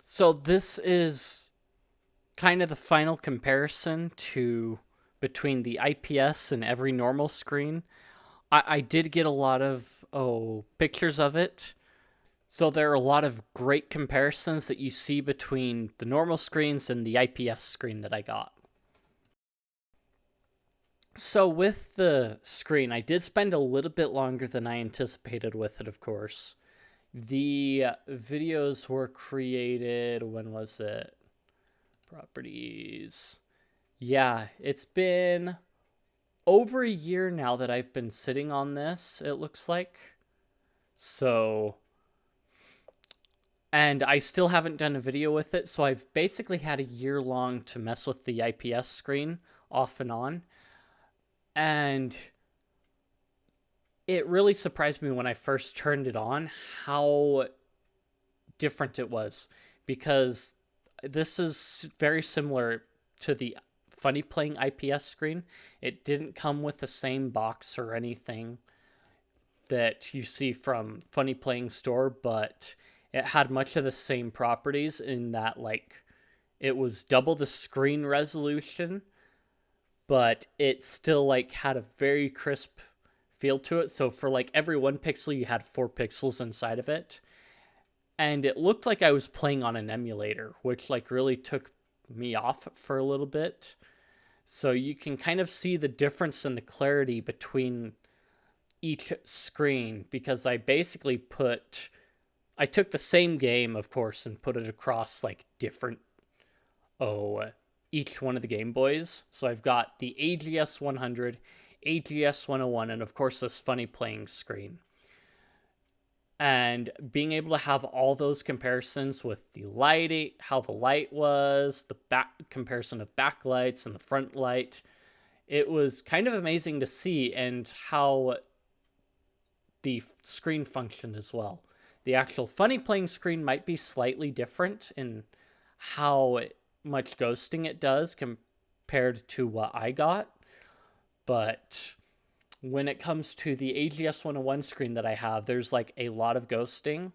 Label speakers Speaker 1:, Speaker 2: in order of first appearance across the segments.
Speaker 1: So this is kind of the final comparison to between the IPS and every normal screen. I did get a lot of pictures of it. So there are a lot of great comparisons that you see between the normal screens and the IPS screen that I got. So with the screen, I did spend a little bit longer than I anticipated with it, of course. The videos were created, when was it? Properties. Yeah, it's been over a year now that I've been sitting on this, it looks like. So, and I still haven't done a video with it, so I've basically had a year long to mess with the IPS screen off and on. And it really surprised me when I first turned it on how different it was, because this is very similar to the Funny Playing IPS screen. It didn't come with the same box or anything that you see from Funny Playing store, but it had much of the same properties in that, like, it was double the screen resolution, but it still like had a very crisp feel to it. So for like every 1 pixel, you had 4 pixels inside of it, and it looked like I was playing on an emulator, which like really took me off for a little bit. So you can kind of see the difference in the clarity between each screen, because I took the same game, of course, and put it across like different each one of the Game Boys. So I've got the AGS 100, AGS 101, and of course this Funny Playing screen. And being able to have all those comparisons with the lighting, how the light was, the back comparison of backlights and the front light, it was kind of amazing to see, and how the screen function as well. The actual Funny Playing screen might be slightly different in how much ghosting it does compared to what I got, but when it comes to the AGS 101 screen that I have, there's like a lot of ghosting.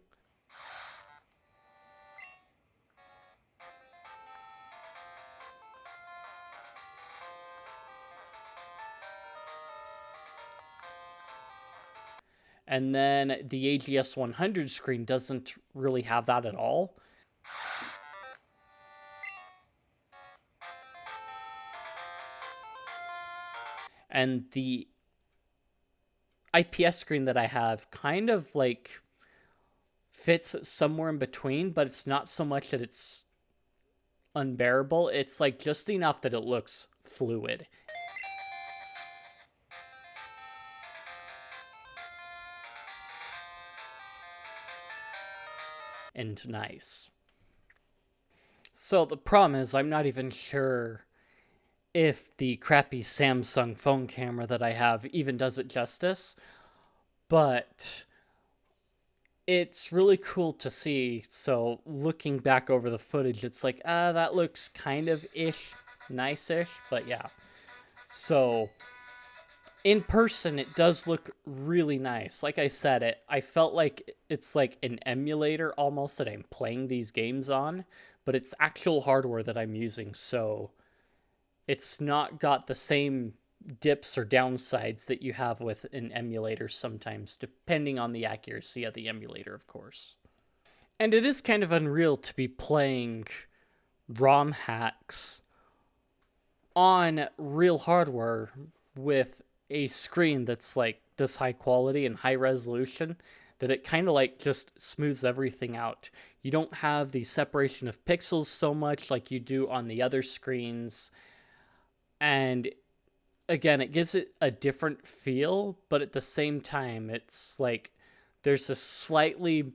Speaker 1: And then the AGS 100 screen doesn't really have that at all. And the IPS screen that I have kind of like fits somewhere in between, but it's not so much that it's unbearable. It's like just enough that it looks fluid and nice. So the problem is, I'm not even sure if the crappy Samsung phone camera that I have even does it justice, but it's really cool to see. So looking back over the footage, it's like, that looks kind of nice-ish, but yeah. So in person, it does look really nice. Like I said, I felt like it's like an emulator almost that I'm playing these games on, but it's actual hardware that I'm using, so it's not got the same dips or downsides that you have with an emulator sometimes, depending on the accuracy of the emulator, of course. And it is kind of unreal to be playing ROM hacks on real hardware with a screen that's like this high quality and high resolution, that it kind of like just smooths everything out. You don't have the separation of pixels so much like you do on the other screens. And again, it gives it a different feel, but at the same time, it's like there's a slightly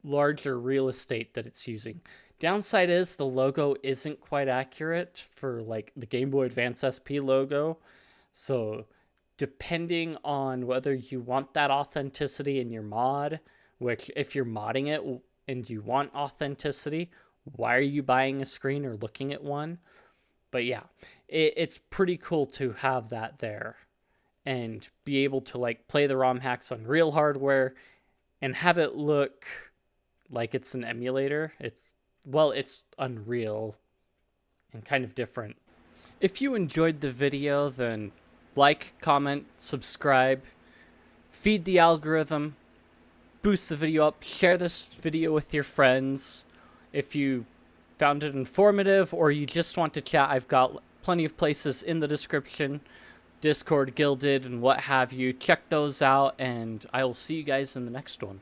Speaker 1: larger real estate that it's using. Downside is the logo isn't quite accurate for like the Game Boy Advance SP logo. So depending on whether you want that authenticity in your mod, which if you're modding it and you want authenticity, why are you buying a screen or looking at one? But yeah, it's pretty cool to have that there and be able to like play the ROM hacks on real hardware and have it look like it's an emulator. It's well, it's unreal and kind of different. If you enjoyed the video, then like, comment, subscribe, feed the algorithm, boost the video up, share this video with your friends. If you found it informative or you just want to chat, I've got plenty of places in the description, Discord, Guilded, and what have you. Check those out, and I will see you guys in the next one.